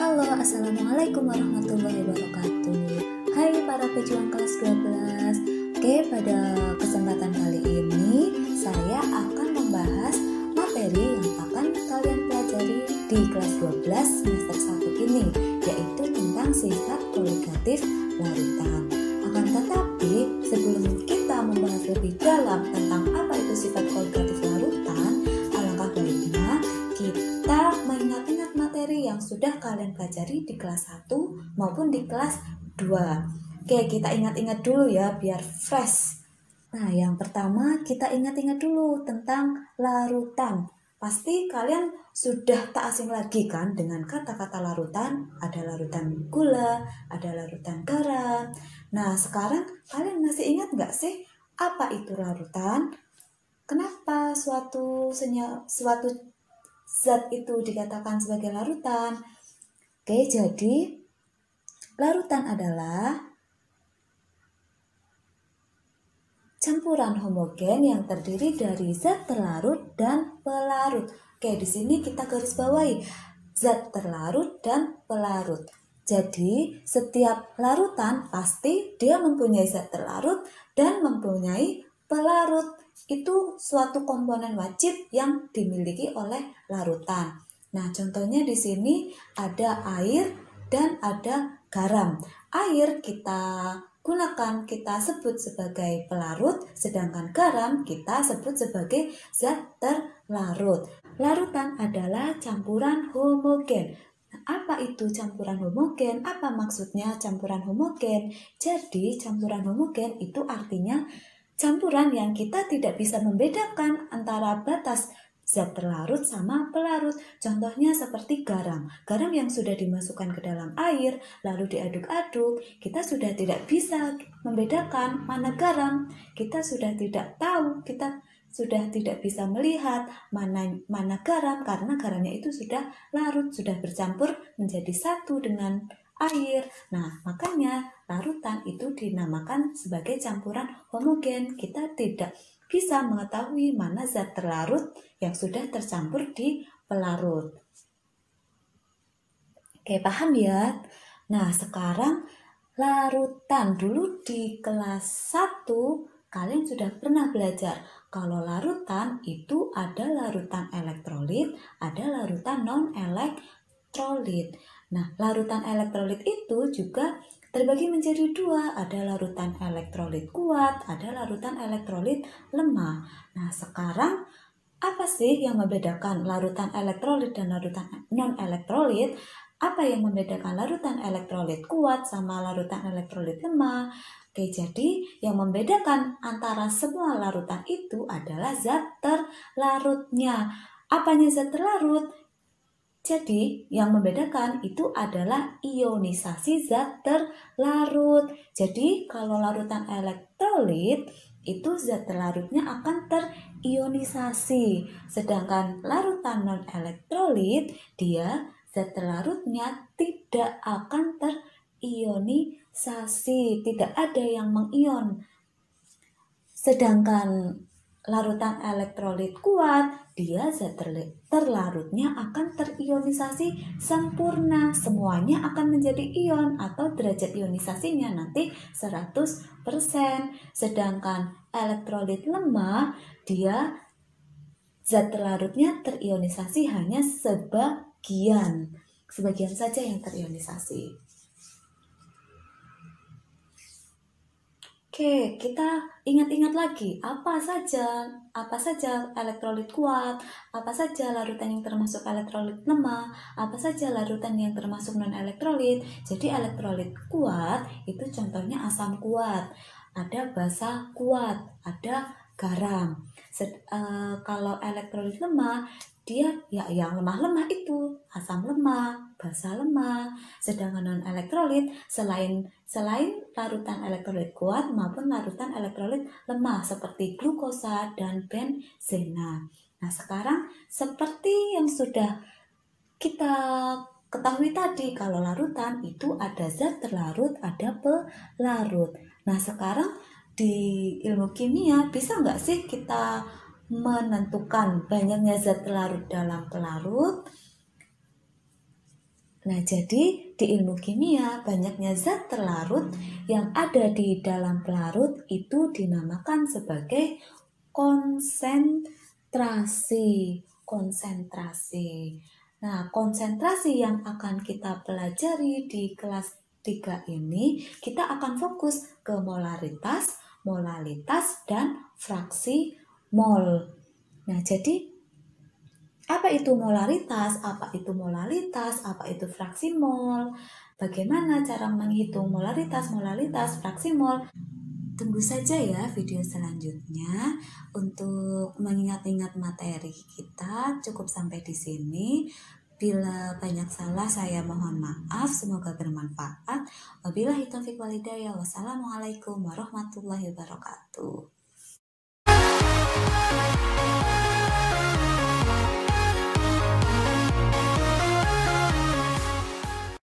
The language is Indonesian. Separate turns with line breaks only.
Halo, Assalamualaikum warahmatullahi wabarakatuh. Hai para pejuang kelas 12. Oke, pada kesempatan kali ini saya akan membahas materi yang akan kalian pelajari di kelas 12 semester 1 ini, yaitu tentang sifat koligatif larutan. Akan tetapi, sebelum kita membahas lebih dalam tentang apa itu sifat koligatif larutan, alangkah baiknya kita mengingat-ingat materi yang sudah kalian pelajari di kelas 1 maupun di kelas 2. Oke, kita ingat-ingat dulu ya biar fresh. Nah, yang pertama kita ingat-ingat dulu tentang larutan. Pasti kalian sudah tak asing lagi kan dengan kata-kata larutan. Ada larutan gula, ada larutan garam. Nah, sekarang kalian masih ingat nggak sih apa itu larutan? Kenapa suatu zat itu dikatakan sebagai larutan? Oke, jadi larutan adalah campuran homogen yang terdiri dari zat terlarut dan pelarut. Oke, di sini kita garis bawahi zat terlarut dan pelarut. Jadi, setiap larutan pasti dia mempunyai zat terlarut dan mempunyai pelarut. Itu suatu komponen wajib yang dimiliki oleh larutan. Nah, contohnya di sini ada air dan ada garam. Air kita gunakan, kita sebut sebagai pelarut, sedangkan garam kita sebut sebagai zat terlarut. Larutan adalah campuran homogen. Apa itu campuran homogen? Apa maksudnya campuran homogen? Jadi, campuran homogen itu artinya campuran yang kita tidak bisa membedakan antara batas zat terlarut sama pelarut. Contohnya seperti garam. Garam yang sudah dimasukkan ke dalam air, lalu diaduk-aduk, kita sudah tidak bisa membedakan mana garam. Kita sudah tidak tahu, kita sudah tidak bisa melihat mana garam karena garamnya itu sudah larut, sudah bercampur menjadi satu dengan air. Nah, makanya larutan itu dinamakan sebagai campuran homogen. Kita tidak bisa mengetahui mana zat terlarut yang sudah tercampur di pelarut. Oke, paham ya? Nah, sekarang larutan. Dulu di kelas 1 kalian sudah pernah belajar kalau larutan itu ada larutan elektrolit, ada larutan non-elektrolit. Nah, larutan elektrolit itu juga terbagi menjadi dua, ada larutan elektrolit kuat, ada larutan elektrolit lemah. Nah, sekarang apa sih yang membedakan larutan elektrolit dan larutan non-elektrolit? Apa yang membedakan larutan elektrolit kuat sama larutan elektrolit lemah? Oke, jadi yang membedakan antara semua larutan itu adalah zat terlarutnya. Apanya zat terlarut? Jadi, yang membedakan itu adalah ionisasi zat terlarut. Jadi, kalau larutan elektrolit, itu zat terlarutnya akan terionisasi. Sedangkan larutan non-elektrolit, dia zat terlarutnya tidak akan terionisasi. Tidak ada yang mengion. Sedangkan larutan elektrolit kuat, dia zat terlarutnya akan terionisasi sempurna. Semuanya akan menjadi ion atau derajat ionisasinya nanti 100%. Sedangkan elektrolit lemah, dia zat terlarutnya terionisasi hanya sebagian saja yang terionisasi. Oke, kita ingat-ingat lagi apa saja elektrolit kuat, apa saja larutan yang termasuk elektrolit lemah, apa saja larutan yang termasuk non-elektrolit. Jadi elektrolit kuat itu contohnya asam kuat, ada basa kuat, ada garam. Kalau elektrolit lemah, dia ya yang lemah-lemah itu asam lemah, basa lemah. Sedangkan non-elektrolit selain larutan elektrolit kuat maupun larutan elektrolit lemah seperti glukosa dan benzena. Nah, sekarang seperti yang sudah kita ketahui tadi, kalau larutan itu ada zat terlarut, ada pelarut. Nah, sekarang di ilmu kimia bisa nggak sih kita menentukan banyaknya zat terlarut dalam pelarut? Nah, jadi di ilmu kimia banyaknya zat terlarut yang ada di dalam pelarut itu dinamakan sebagai konsentrasi. Konsentrasi. Nah, konsentrasi yang akan kita pelajari di kelas 3 ini, kita akan fokus ke molaritas, molalitas, dan fraksi mol. Nah, jadi apa itu molaritas, apa itu molalitas, apa itu fraksi mol, bagaimana cara menghitung molaritas, molalitas, fraksi mol. Tunggu saja ya video selanjutnya. Untuk mengingat-ingat materi kita cukup sampai di sini. Bila banyak salah saya mohon maaf, semoga bermanfaat. Wabillahi taufiq wal hidayah. Wassalamualaikum warahmatullahi wabarakatuh.